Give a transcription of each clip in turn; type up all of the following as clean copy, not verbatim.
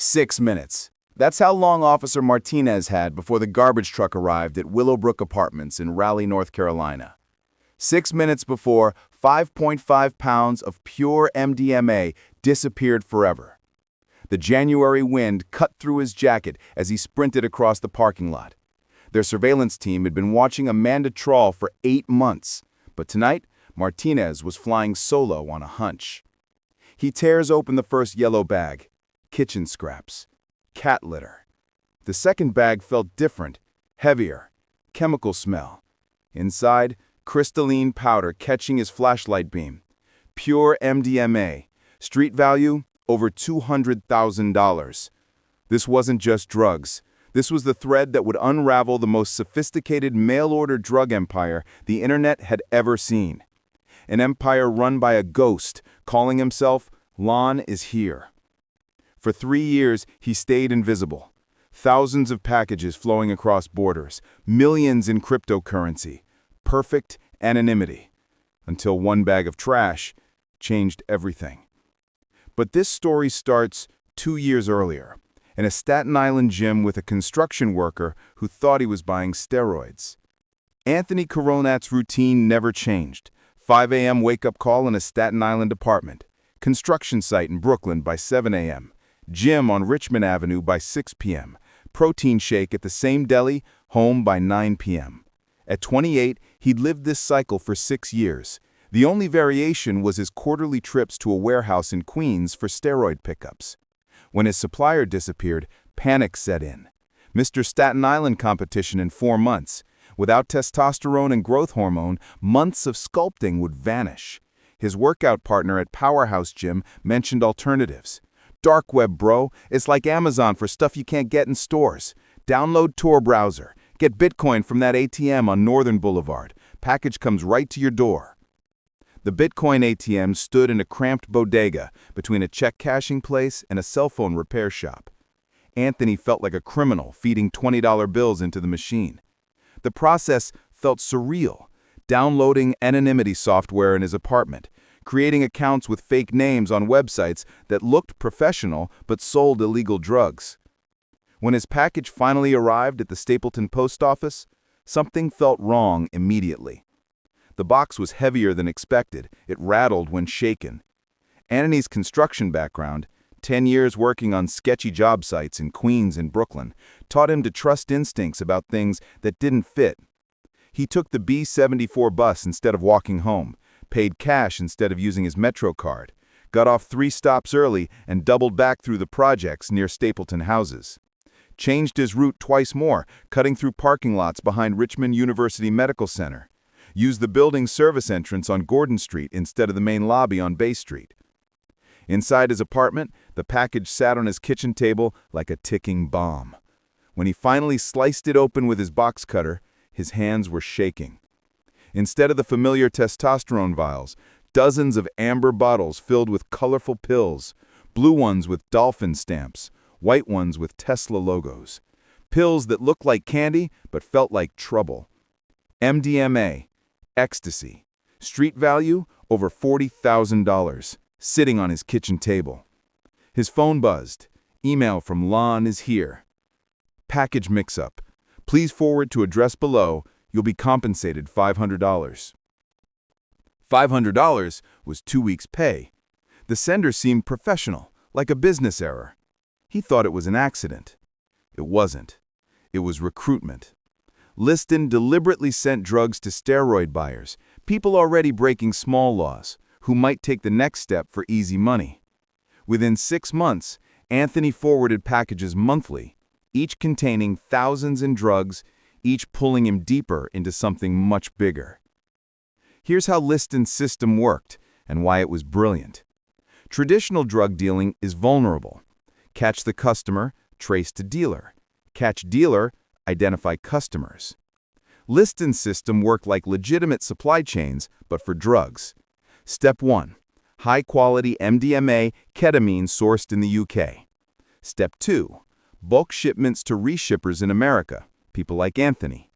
6 minutes. That's how long Officer Martinez had before the garbage truck arrived at Willowbrook Apartments in Raleigh, North Carolina. 6 minutes before, 5.5 pounds of pure MDMA disappeared forever. The January wind cut through his jacket as he sprinted across the parking lot. Their surveillance team had been watching Amanda trawl for 8 months, but tonight, Martinez was flying solo on a hunch. He tears open the first yellow bag. Kitchen scraps. Cat litter. The second bag felt different, heavier, chemical smell. Inside, crystalline powder catching his flashlight beam. Pure MDMA. Street value, over $200,000. This wasn't just drugs. This was the thread that would unravel the most sophisticated mail-order drug empire the internet had ever seen. An empire run by a ghost, calling himself Lon is Here. For 3 years, he stayed invisible. Thousands of packages flowing across borders, millions in cryptocurrency, perfect anonymity, until one bag of trash changed everything. But this story starts 2 years earlier, in a Staten Island gym with a construction worker who thought he was buying steroids. Anthony Coronati's routine never changed. 5 a.m. wake-up call in a Staten Island apartment, construction site in Brooklyn by 7 a.m., gym on Richmond Avenue by 6 p.m., protein shake at the same deli, home by 9 p.m. At 28, he'd lived this cycle for 6 years. The only variation was his quarterly trips to a warehouse in Queens for steroid pickups. When his supplier disappeared, panic set in. Mr. Staten Island competition in 4 months. Without testosterone and growth hormone, months of sculpting would vanish. His workout partner at Powerhouse Gym mentioned alternatives. Dark Web, bro. It's like Amazon for stuff you can't get in stores. Download Tor browser. Get Bitcoin from that ATM on Northern Boulevard. Package comes right to your door. The Bitcoin ATM stood in a cramped bodega between a check cashing place and a cell phone repair shop. Anthony felt like a criminal feeding $20 bills into the machine. The process felt surreal, downloading anonymity software in his apartment, creating accounts with fake names on websites that looked professional but sold illegal drugs. When his package finally arrived at the Stapleton post office, something felt wrong immediately. The box was heavier than expected. It rattled when shaken. Anthony's construction background, 10 years working on sketchy job sites in Queens and Brooklyn, taught him to trust instincts about things that didn't fit. He took the B-74 bus instead of walking home, paid cash instead of using his Metro card, got off 3 stops early and doubled back through the projects near Stapleton houses. Changed his route twice more, cutting through parking lots behind Richmond University Medical Center. Used the building service entrance on Gordon Street instead of the main lobby on Bay Street. Inside his apartment, the package sat on his kitchen table like a ticking bomb. When he finally sliced it open with his box cutter, his hands were shaking. Instead of the familiar testosterone vials, dozens of amber bottles filled with colorful pills, blue ones with dolphin stamps, white ones with Tesla logos. Pills that looked like candy but felt like trouble. MDMA, ecstasy, street value over $40,000. Sitting on his kitchen table. His phone buzzed. Email from Lon is Here. Package mix-up. Please forward to address below. You'll be compensated $500. $500 was 2 weeks' pay. The sender seemed professional, like a business error. He thought it was an accident. It wasn't. It was recruitment. Liston deliberately sent drugs to steroid buyers, people already breaking small laws, who might take the next step for easy money. Within 6 months, Anthony forwarded packages monthly, each containing thousands in drugs, each pulling him deeper into something much bigger. Here's how Liston's system worked and why it was brilliant. Traditional drug dealing is vulnerable. Catch the customer, trace to dealer. Catch dealer, identify customers. Liston's system worked like legitimate supply chains, but for drugs. Step 1. High-quality MDMA, ketamine sourced in the UK. Step 2. Bulk shipments to reshippers in America, people like Anthony.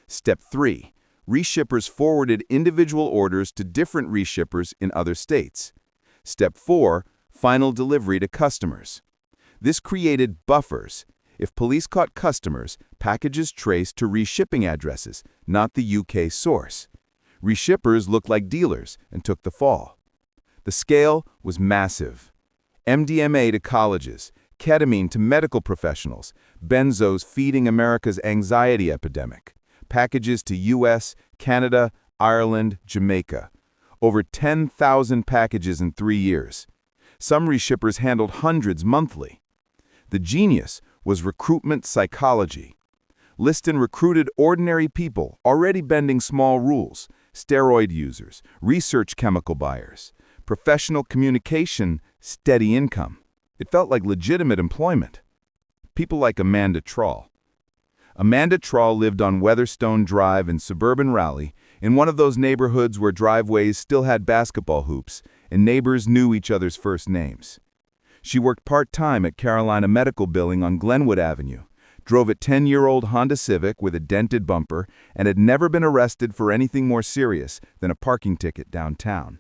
Step 3. Reshippers forwarded individual orders to different reshippers in other states. Step 4. Final delivery to customers. This created buffers. If police caught customers, packages traced to reshipping addresses, not the UK source. Reshippers looked like dealers and took the fall. The scale was massive. MDMA to colleges, ketamine to medical professionals, benzos feeding America's anxiety epidemic, packages to US, Canada, Ireland, Jamaica. Over 10,000 packages in 3 years. Some reshippers handled hundreds monthly. The genius was recruitment psychology. Liston recruited ordinary people already bending small rules, steroid users, research chemical buyers, professional communication, steady income. It felt like legitimate employment. People like Amanda Trawl. Amanda Trawl lived on Weatherstone Drive in suburban Raleigh, in one of those neighborhoods where driveways still had basketball hoops and neighbors knew each other's first names. She worked part-time at Carolina Medical Billing on Glenwood Avenue, drove a 10-year-old Honda Civic with a dented bumper, and had never been arrested for anything more serious than a parking ticket downtown.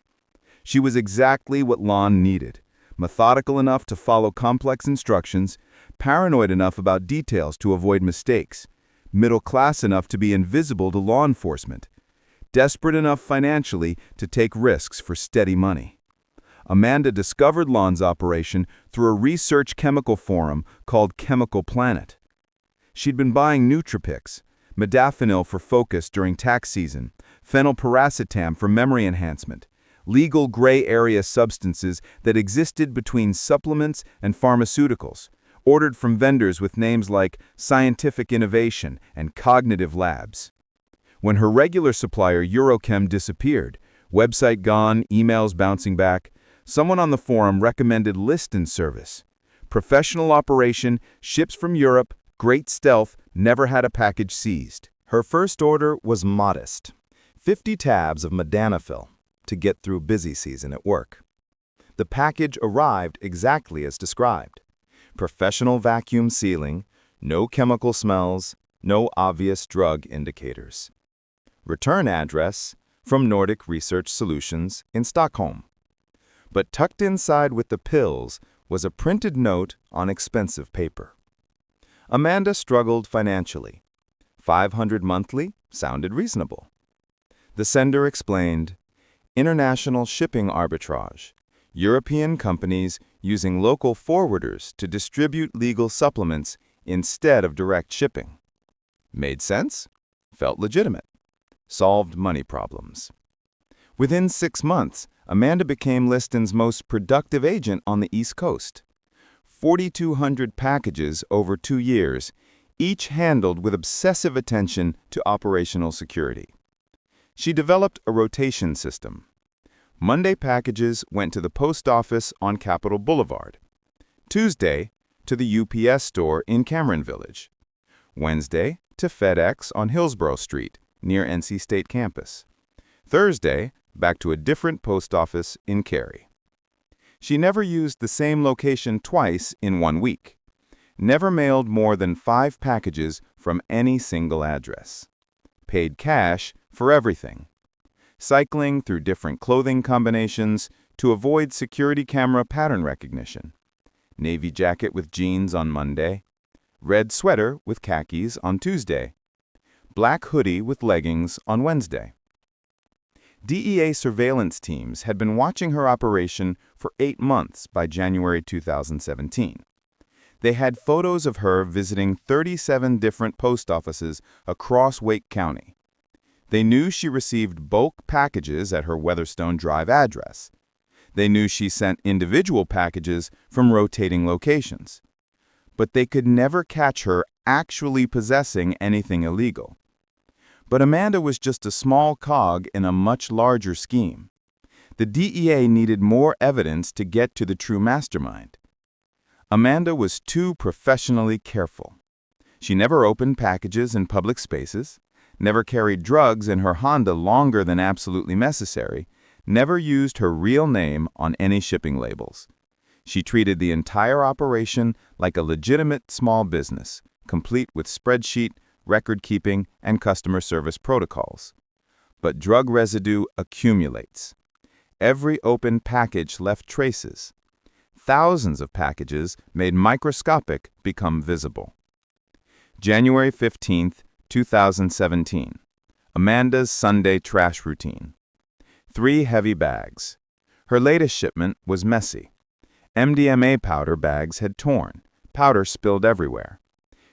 She was exactly what Lon needed, methodical enough to follow complex instructions, paranoid enough about details to avoid mistakes, middle class enough to be invisible to law enforcement, desperate enough financially to take risks for steady money. Amanda discovered Lon's operation through a research chemical forum called Chemical Planet. She'd been buying Nootropics, modafinil for focus during tax season, phenylpiracetam for memory enhancement, legal gray area substances that existed between supplements and pharmaceuticals, ordered from vendors with names like Scientific Innovation and Cognitive Labs. When her regular supplier Eurochem disappeared, website gone, emails bouncing back, someone on the forum recommended Liston service. Professional operation, ships from Europe, great stealth, never had a package seized. Her first order was modest. 50 tabs of modafinil to get through busy season at work. The package arrived exactly as described. Professional vacuum sealing, no chemical smells, no obvious drug indicators. Return address from Nordic Research Solutions in Stockholm. But tucked inside with the pills was a printed note on expensive paper. Amanda struggled financially. $500 monthly sounded reasonable. The sender explained, international shipping arbitrage, European companies using local forwarders to distribute legal supplements instead of direct shipping. Made sense? Felt legitimate. Solved money problems. Within 6 months, Amanda became Liston's most productive agent on the East Coast. 4,200 packages over 2 years, each handled with obsessive attention to operational security. She developed a rotation system. Monday packages went to the post office on Capitol Boulevard. Tuesday, to the UPS store in Cameron Village. Wednesday, to FedEx on Hillsborough Street, near NC State campus. Thursday, back to a different post office in Cary. She never used the same location twice in 1 week. Never mailed more than 5 packages from any single address. Paid cash for everything. Cycling through different clothing combinations to avoid security camera pattern recognition. Navy jacket with jeans on Monday. Red sweater with khakis on Tuesday. Black hoodie with leggings on Wednesday. DEA surveillance teams had been watching her operation for 8 months by January 2017. They had photos of her visiting 37 different post offices across Wake County. They knew she received bulk packages at her Weatherstone Drive address. They knew she sent individual packages from rotating locations. But they could never catch her actually possessing anything illegal. But Amanda was just a small cog in a much larger scheme. The DEA needed more evidence to get to the true mastermind. Amanda was too professionally careful. She never opened packages in public spaces, never carried drugs in her Honda longer than absolutely necessary, never used her real name on any shipping labels. She treated the entire operation like a legitimate small business, complete with spreadsheet, record-keeping, and customer service protocols. But drug residue accumulates. Every open package left traces. thousands of packages made microscopic become visible. January 15, 2017. Amanda's Sunday trash routine. 3 heavy bags. Her latest shipment was messy. MDMA powder bags had torn, powder spilled everywhere.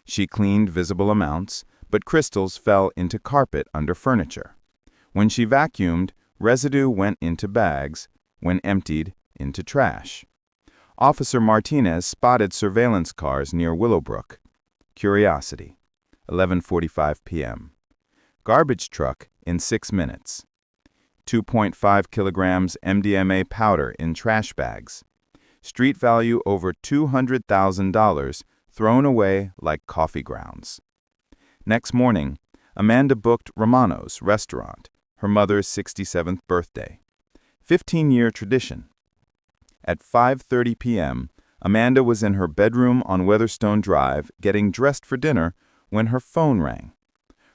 She cleaned visible amounts, but crystals fell into carpet under furniture. When she vacuumed, residue went into bags, when emptied, into trash. Officer Martinez spotted surveillance cars near Willowbrook. Curiosity. 11:45 p.m. Garbage truck in 6 minutes. 2.5 kilograms MDMA powder in trash bags. Street value over $200,000 thrown away like coffee grounds. Next morning, Amanda booked Romano's restaurant, her mother's 67th birthday. 15-year tradition. At 5:30 p.m., Amanda was in her bedroom on Weatherstone Drive getting dressed for dinner when her phone rang.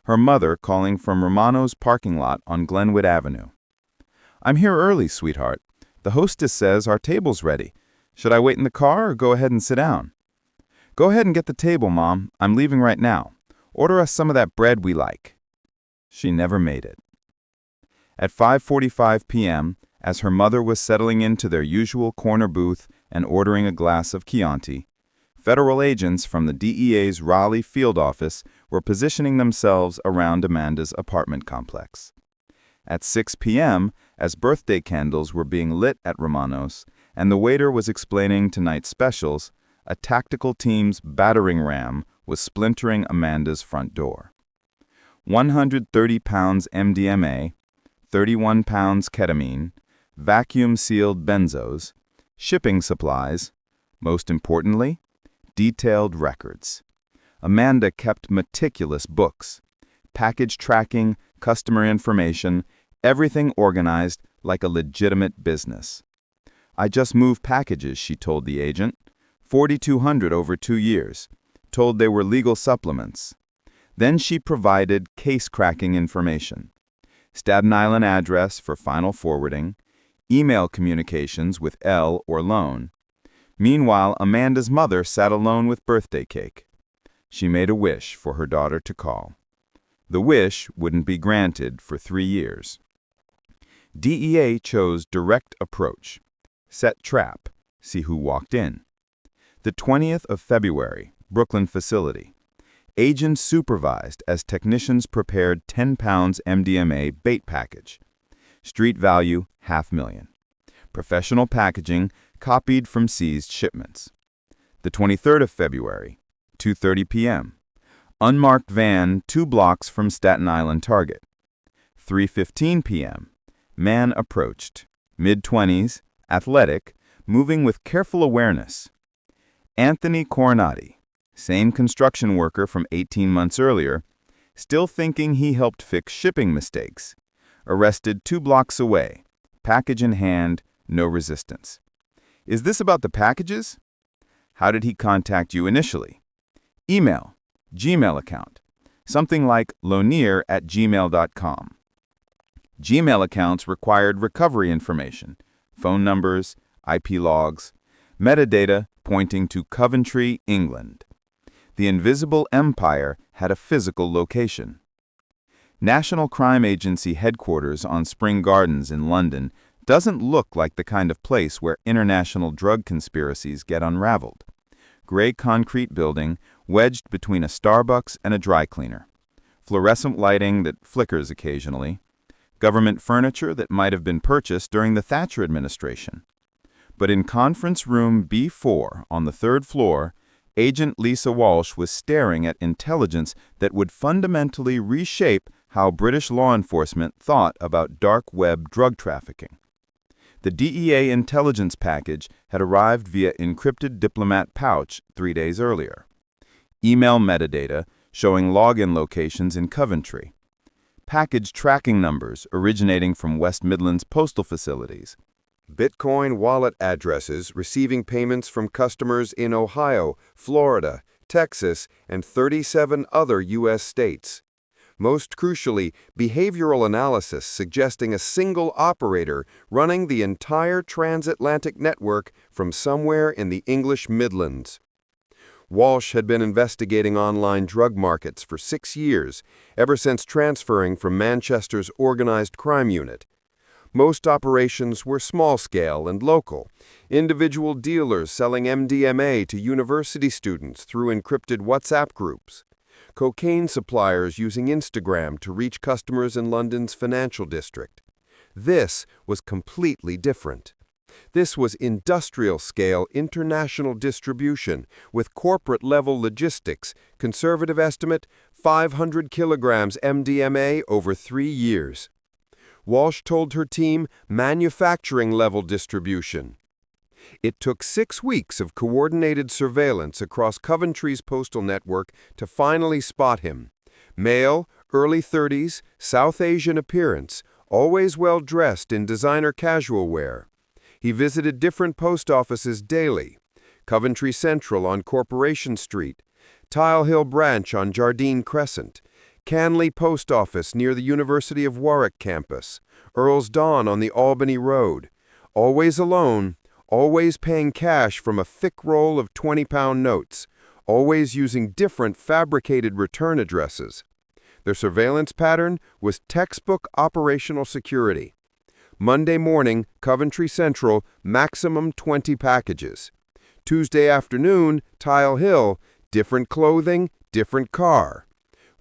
Her mother calling from Romano's parking lot on Glenwood Avenue. "I'm here early, sweetheart. The hostess says our table's ready. Should I wait in the car or go ahead and sit down?" "Go ahead and get the table, Mom. I'm leaving right now. Order us some of that bread we like." She never made it. At 5:45 p.m., as her mother was settling into their usual corner booth and ordering a glass of Chianti, federal agents from the DEA's Raleigh field office were positioning themselves around Amanda's apartment complex. At 6 p.m., as birthday candles were being lit at Romano's and the waiter was explaining tonight's specials, a tactical team's battering ram was splintering Amanda's front door. 130 pounds MDMA, 31 pounds ketamine, vacuum-sealed benzos, shipping supplies, most importantly, detailed records. Amanda kept meticulous books, package tracking, customer information, everything organized like a legitimate business. "I just moved packages," she told the agent. 4,200 over 2 years. Told they were legal supplements. Then she provided case-cracking information. Staten Island address for final forwarding, email communications with L or loan. Meanwhile, Amanda's mother sat alone with birthday cake. She made a wish for her daughter to call. The wish wouldn't be granted for 3 years. DEA chose direct approach. Set trap. See who walked in. The 20th of February, Brooklyn facility. Agents supervised as technicians prepared 10 pounds MDMA bait package. Street value, $500,000. Professional packaging copied from seized shipments. The 23rd of February, 2:30 p.m. Unmarked van 2 blocks from Staten Island target. 3:15 p.m. Man approached. Mid-20s, athletic, moving with careful awareness. Anthony Coronati, same construction worker from 18 months earlier, still thinking he helped fix shipping mistakes. Arrested 2 blocks away, package in hand, no resistance. Is this about the packages? How did he contact you initially? Email, Gmail account, something like lonier@gmail.com. Gmail accounts required recovery information, phone numbers, IP logs, metadata pointing to Coventry, England. The invisible empire had a physical location. National Crime Agency headquarters on Spring Gardens in London doesn't look like the kind of place where international drug conspiracies get unraveled. Gray concrete building wedged between a Starbucks and a dry cleaner. Fluorescent lighting that flickers occasionally. Government furniture that might have been purchased during the Thatcher administration. But in conference room B4 on the 3rd floor, Agent Lisa Walsh was staring at intelligence that would fundamentally reshape how British law enforcement thought about dark web drug trafficking. The DEA intelligence package had arrived via encrypted diplomat pouch 3 days earlier. Email metadata showing login locations in Coventry. Package tracking numbers originating from West Midlands postal facilities. Bitcoin wallet addresses receiving payments from customers in Ohio, Florida, Texas, and 37 other U.S. states. Most crucially, behavioral analysis suggesting a single operator running the entire transatlantic network from somewhere in the English Midlands. Walsh had been investigating online drug markets for 6 years, ever since transferring from Manchester's organized crime unit. Most operations were small-scale and local, individual dealers selling MDMA to university students through encrypted WhatsApp groups, cocaine suppliers using Instagram to reach customers in London's financial district. This was completely different. This was industrial-scale international distribution with corporate-level logistics, conservative estimate 500 kilograms MDMA over 3 years. Walsh told her team manufacturing-level distribution. It took 6 weeks of coordinated surveillance across Coventry's postal network to finally spot him. Male, early 30s, South Asian appearance, always well-dressed in designer casual wear. He visited different post offices daily: Coventry Central on Corporation Street, Tile Hill Branch on Jardine Crescent, Canley Post Office near the University of Warwick campus, Earl's Dawn on the Albany Road. Always alone, always paying cash from a thick roll of 20-pound notes, always using different fabricated return addresses. Their surveillance pattern was textbook operational security. Monday morning, Coventry Central, maximum 20 packages. Tuesday afternoon, Tile Hill, different clothing, different car.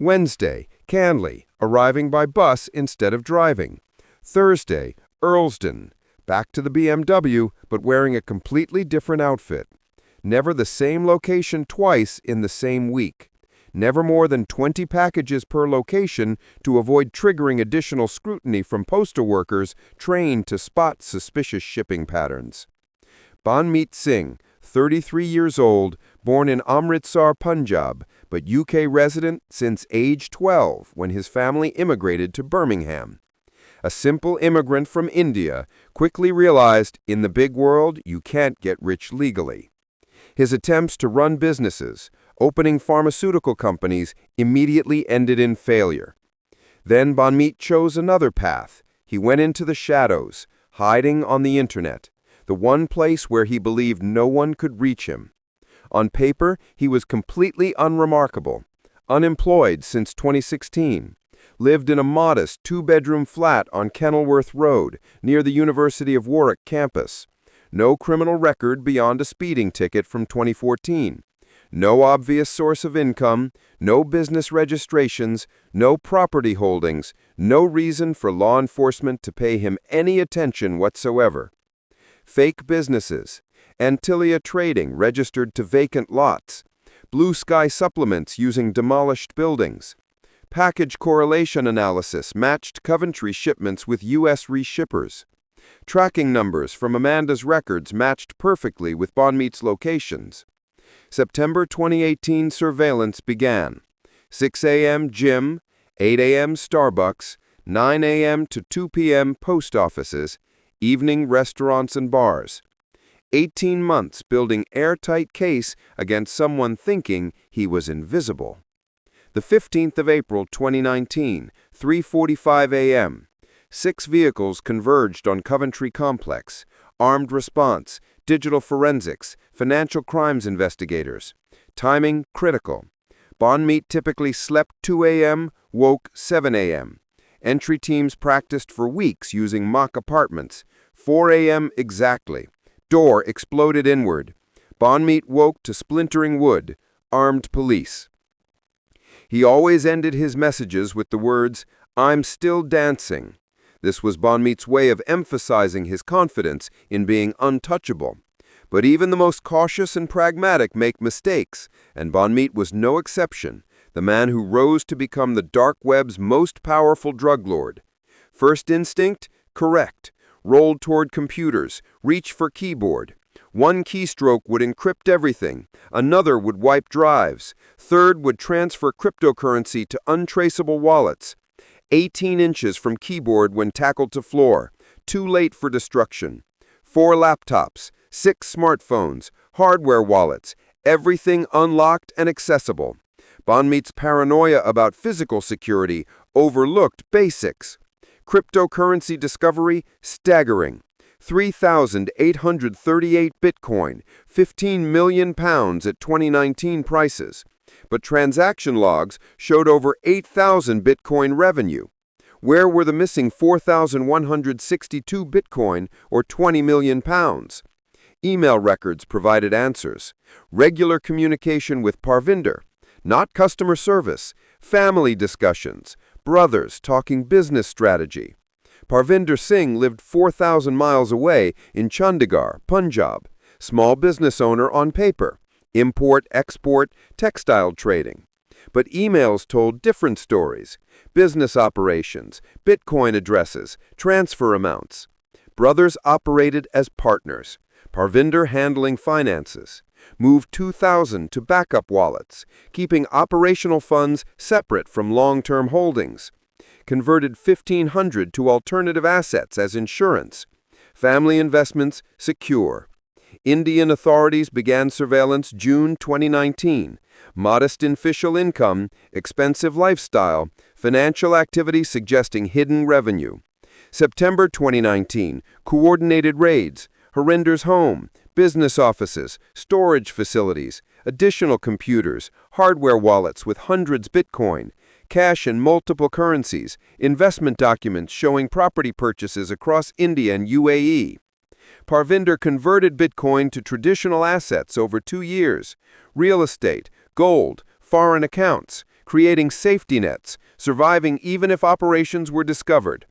Wednesday, Canley, arriving by bus instead of driving. Thursday, Earlsden, back to the BMW, but wearing a completely different outfit. Never the same location twice in the same week. Never more than 20 packages per location to avoid triggering additional scrutiny from postal workers trained to spot suspicious shipping patterns. Banmeet Singh, 33 years old, born in Amritsar, Punjab, but UK resident since age 12 when his family immigrated to Birmingham. A simple immigrant from India, quickly realized in the big world you can't get rich legally. His attempts to run businesses, opening pharmaceutical companies, immediately ended in failure. Then Banmeet chose another path. He went into the shadows, hiding on the internet, the one place where he believed no one could reach him. On paper, he was completely unremarkable, unemployed since 2016, lived in a modest 2-bedroom flat on Kenilworth Road, near the University of Warwick campus. No criminal record beyond a speeding ticket from 2014. No obvious source of income, no business registrations, no property holdings, no reason for law enforcement to pay him any attention whatsoever. Fake businesses, Antilia Trading registered to vacant lots, Blue Sky Supplements using demolished buildings. Package correlation analysis matched Coventry shipments with U.S. reshippers. Tracking numbers from Amanda's records matched perfectly with Banmeet's locations. September 2018 surveillance began. 6 a.m. gym, 8 a.m. Starbucks, 9 a.m. to 2 p.m. post offices, evening restaurants and bars. 18 months building airtight case against someone thinking he was invisible. The 15th of April 2019, 3:45 a.m. 6 vehicles converged on Coventry Complex. Armed response, digital forensics, financial crimes investigators. Timing critical. Banmeet typically slept 2 a.m., woke 7 a.m. Entry teams practiced for weeks using mock apartments. 4 a.m. exactly. Door exploded inward. Banmeet woke to splintering wood. Armed police. He always ended his messages with the words, "I'm still dancing." This was Banmeet's way of emphasizing his confidence in being untouchable. But even the most cautious and pragmatic make mistakes, and Banmeet was no exception, the man who rose to become the dark web's most powerful drug lord. First instinct? Correct. Rolled toward computers, reach for keyboard. One keystroke would encrypt everything, another would wipe drives, third would transfer cryptocurrency to untraceable wallets. 18 inches from keyboard when tackled to floor, too late for destruction. 4 laptops, 6 smartphones, hardware wallets, everything unlocked and accessible. Banmeet's paranoia about physical security overlooked basics. Cryptocurrency discovery staggering. 3,838 Bitcoin, 15 million pounds at 2019 prices. But transaction logs showed over 8,000 Bitcoin revenue. Where were the missing 4,162 Bitcoin or 20 million pounds? Email records provided answers. Regular communication with Parvinder, not customer service, family discussions, brothers talking business strategy. Parvinder Singh lived 4,000 miles away in Chandigarh, Punjab, small business owner on paper, import-export, textile trading. But emails told different stories: business operations, Bitcoin addresses, transfer amounts. Brothers operated as partners. Parvinder handling finances. Moved 2,000 to backup wallets, keeping operational funds separate from long-term holdings. Converted 1,500 to alternative assets as insurance. Family investments secure. Indian authorities began surveillance June 2019. Modest official income, expensive lifestyle, financial activity suggesting hidden revenue. September 2019, coordinated raids, Harinder's home, business offices, storage facilities, additional computers, hardware wallets with hundreds Bitcoin, cash in multiple currencies, investment documents showing property purchases across India and UAE. Parvinder converted Bitcoin to traditional assets over 2 years, real estate, gold, foreign accounts, creating safety nets, surviving even if operations were discovered.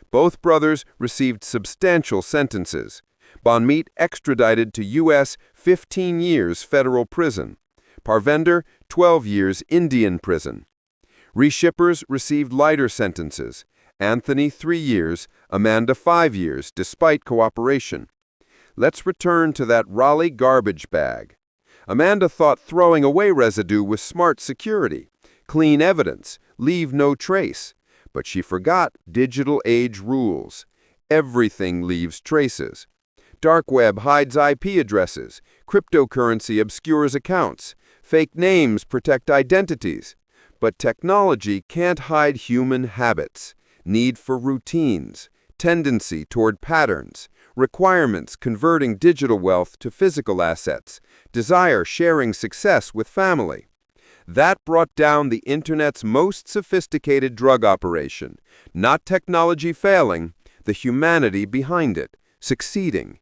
Both brothers received substantial sentences. Banmeet extradited to U.S. 15 years federal prison. Parvinder, 12 years Indian prison. Reshippers received lighter sentences. Anthony, 3 years, Amanda, 5 years, despite cooperation. Let's return to that Raleigh garbage bag. Amanda thought throwing away residue was smart security, clean evidence, leave no trace. But she forgot digital age rules. Everything leaves traces. Dark web hides IP addresses. Cryptocurrency obscures accounts. Fake names protect identities. But technology can't hide human habits, need for routines, tendency toward patterns, requirements converting digital wealth to physical assets, desire sharing success with family. That brought down the Internet's most sophisticated drug operation, not technology failing, the humanity behind it, succeeding.